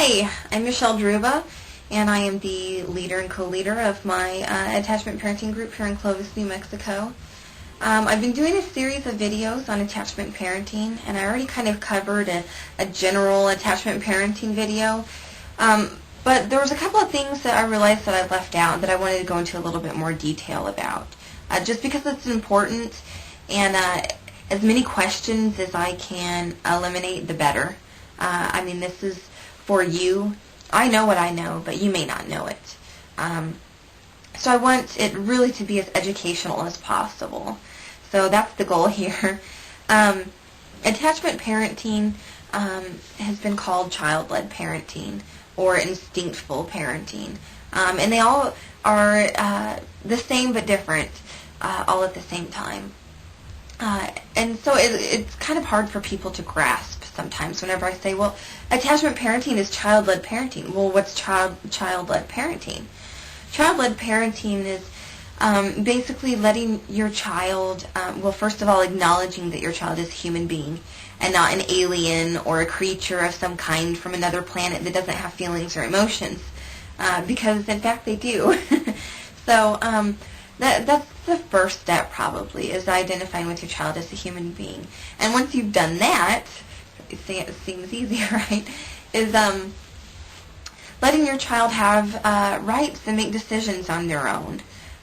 Hi, I'm Michelle Druba, and I am the leader and co-leader of my attachment parenting group here in Clovis, New Mexico. I've been doing a series of videos on attachment parenting, and I already kind of covered a general attachment parenting video. But there was a couple of things that I realized that I left out that I wanted to go into a little bit more detail about, just because it's important, and as many questions as I can eliminate, the better. This is for you. I know what I know, but you may not know it. So I want it really to be as educational as possible. So that's the goal here. Attachment parenting has been called child-led parenting or instinctful parenting. And they all are the same but different all at the same time. And so it's kind of hard for people to grasp sometimes whenever I say, well, attachment parenting is child-led parenting. Well, what's child-led parenting? Child-led parenting is basically letting your child, first of all, acknowledging that your child is a human being and not an alien or a creature of some kind from another planet that doesn't have feelings or emotions, because, in fact, they do. So that's the first step, probably, is identifying with your child as a human being. And once you've done that, it seems easy, right, is letting your child have rights and make decisions on their own,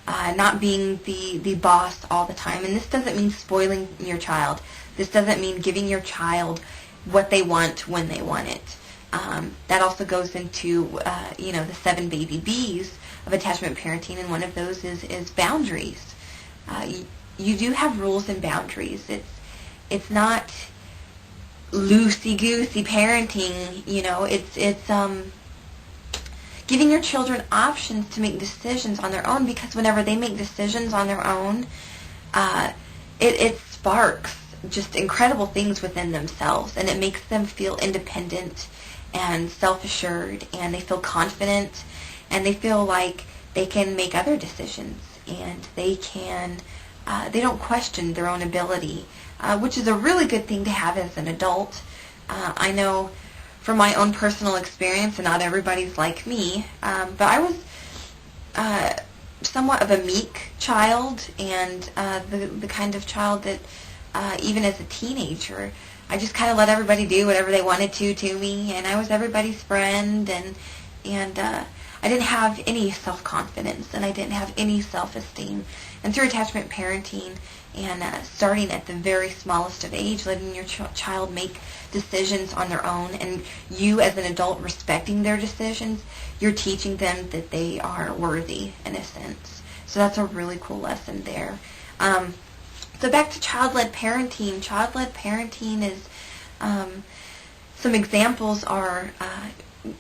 not being the boss all the time. And this doesn't mean spoiling your child. This doesn't mean giving your child what they want when they want it. That also goes into, the 7 baby B's of attachment parenting, and one of those is boundaries. You do have rules and boundaries. It's not loosey-goosey parenting, it's giving your children options to make decisions on their own, because whenever they make decisions on their own, it sparks just incredible things within themselves, and it makes them feel independent and self-assured, and they feel confident, and they feel like they can make other decisions, and they don't question their own ability, which is a really good thing to have as an adult. I know from my own personal experience, and not everybody's like me, but I was somewhat of a meek child, and the kind of child that even as a teenager, I just kind of let everybody do whatever they wanted to me, and I was everybody's friend, and I didn't have any self-confidence, and I didn't have any self-esteem. And through attachment parenting and starting at the very smallest of age, letting your child make decisions on their own, and you as an adult respecting their decisions, you're teaching them that they are worthy, in a sense. So that's a really cool lesson there. So back to child-led parenting. Child-led parenting is, some examples are,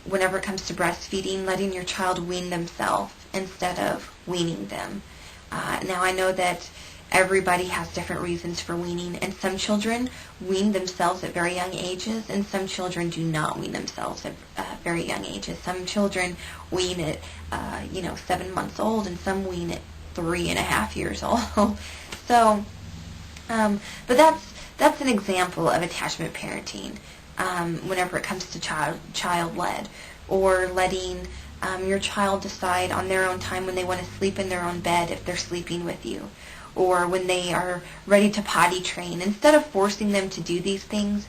whenever it comes to breastfeeding, letting your child wean themselves instead of weaning them. Now, I know that everybody has different reasons for weaning, and some children wean themselves at very young ages, and some children do not wean themselves at very young ages. Some children wean at, 7 months old, and some wean at 3.5 years old. So, but that's an example of attachment parenting. Whenever it comes to child-led, or letting your child decide on their own time when they want to sleep in their own bed if they're sleeping with you, or when they are ready to potty train, instead of forcing them to do these things,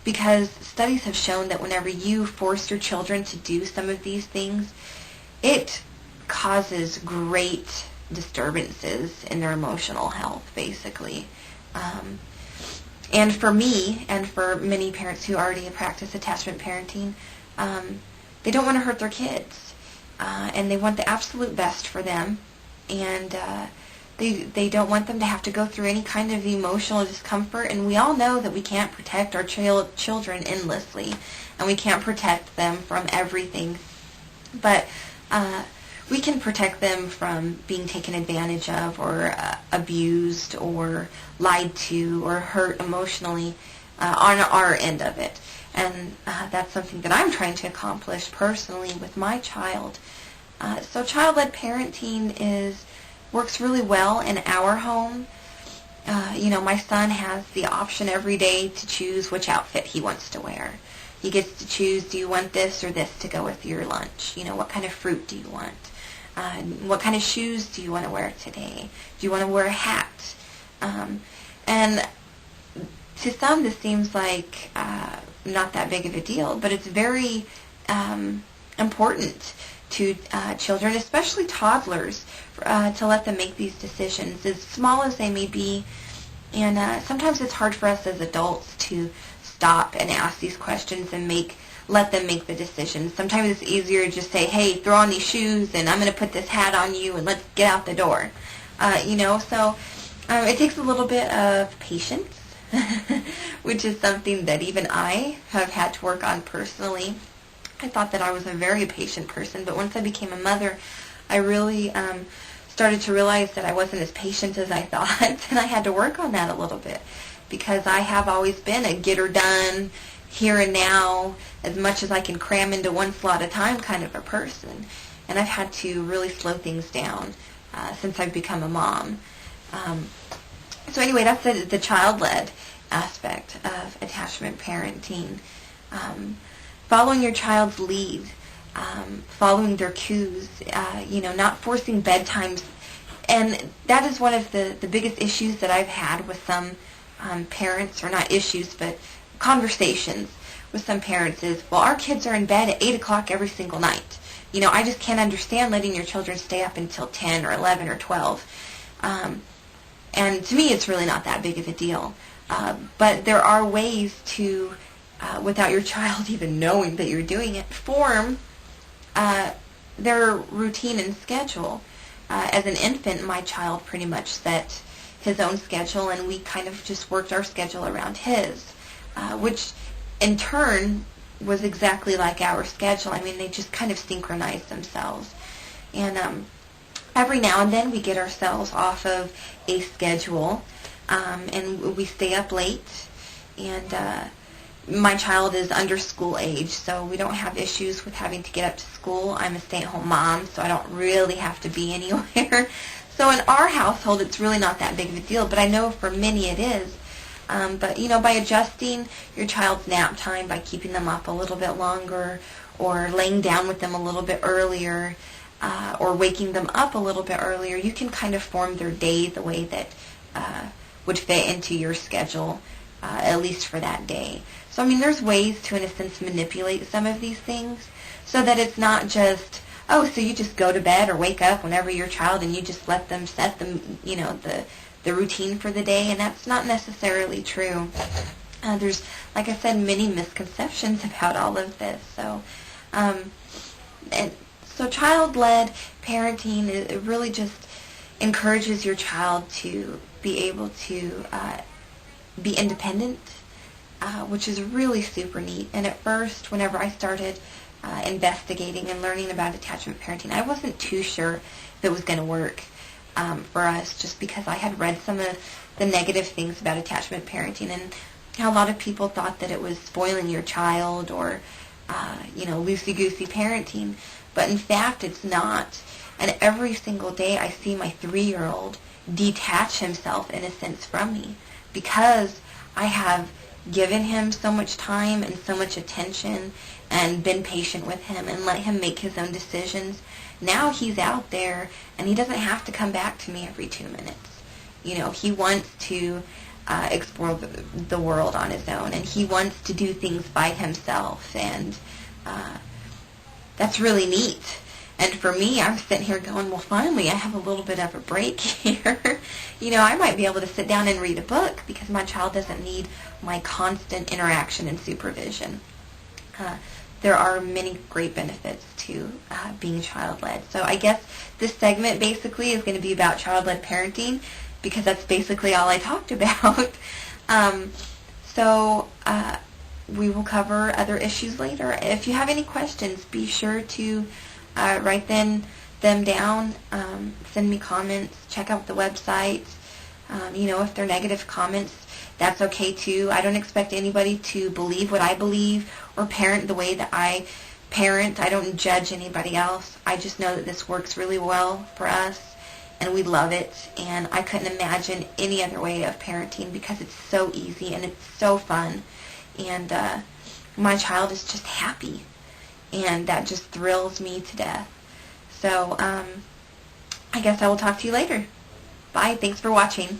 because studies have shown that whenever you force your children to do some of these things, it causes great disturbances in their emotional health, basically. And for me, and for many parents who already practice attachment parenting, they don't want to hurt their kids, and they want the absolute best for them, and they don't want them to have to go through any kind of emotional discomfort. And we all know that we can't protect our children endlessly, and we can't protect them from everything, but we can protect them from being taken advantage of, or abused, or lied to, or hurt emotionally on our end of it. And that's something that I'm trying to accomplish personally with my child. So child-led parenting works really well in our home. My son has the option every day to choose which outfit he wants to wear. he gets to choose, do you want this or this to go with your lunch? What kind of fruit do you want? What kind of shoes do you want to wear today? Do you want to wear a hat? And to some, this seems like not that big of a deal, but it's very important to children, especially toddlers, to let them make these decisions, as small as they may be. And sometimes it's hard for us as adults to stop and ask these questions and let them make the decisions. Sometimes it's easier to just say, hey, throw on these shoes and I'm going to put this hat on you and let's get out the door. So it takes a little bit of patience, which is something that even I have had to work on personally. I thought that I was a very patient person, but once I became a mother, I really started to realize that I wasn't as patient as I thought, and I had to work on that a little bit, because I have always been a get her done, here and now, as much as I can cram into one slot at a time kind of a person. And I've had to really slow things down since I've become a mom. So anyway, that's the child-led aspect of attachment parenting. Following your child's lead, following their cues, not forcing bedtimes. And that is one of the biggest issues that I've had with some parents, or not issues, but conversations with some parents is, well, our kids are in bed at 8 o'clock every single night. I just can't understand letting your children stay up until 10 or 11 or 12. And to me, it's really not that big of a deal. But there are ways to, without your child even knowing that you're doing it, form their routine and schedule. As an infant, my child pretty much set his own schedule, and we kind of just worked our schedule around his, which in turn was exactly like our schedule. I mean, they just kind of synchronized themselves. And every now and then we get ourselves off of a schedule, and we stay up late. And my child is under school age, so we don't have issues with having to get up to school. I'm a stay-at-home mom, so I don't really have to be anywhere. So in our household, it's really not that big of a deal, but I know for many it is. But, by adjusting your child's nap time, by keeping them up a little bit longer, or laying down with them a little bit earlier, or waking them up a little bit earlier, you can kind of form their day the way that would fit into your schedule, at least for that day. So, I mean, there's ways to, in a sense, manipulate some of these things so that it's not just, oh, so you just go to bed or wake up whenever your child and you just let them set them, the routine for the day, and that's not necessarily true. There's, like I said, many misconceptions about all of this. So, so child-led parenting, it really just encourages your child to be able to be independent, which is really super neat. And at first, whenever I started investigating and learning about attachment parenting, I wasn't too sure if it was going to work for us, just because I had read some of the negative things about attachment parenting and how a lot of people thought that it was spoiling your child or, loosey-goosey parenting. But in fact, it's not. And every single day I see my 3-year-old detach himself, in a sense, from me, because I have given him so much time and so much attention and been patient with him and let him make his own decisions. Now he's out there and he doesn't have to come back to me every 2 minutes. He wants to explore the world on his own, and he wants to do things by himself, and that's really neat. And for me, I'm sitting here going, well, finally, I have a little bit of a break here. I might be able to sit down and read a book because my child doesn't need my constant interaction and supervision. There are many great benefits to being child-led. So I guess this segment basically is going to be about child-led parenting, because that's basically all I talked about. So we will cover other issues later. If you have any questions, be sure to write them down, send me comments, check out the website. If they're negative comments, that's okay too. I don't expect anybody to believe what I believe or parent the way that I parent. I don't judge anybody else. I just know that this works really well for us, and we love it, and I couldn't imagine any other way of parenting because it's so easy and it's so fun. And my child is just happy, and that just thrills me to death. So I guess I will talk to you later. Bye. Thanks for watching.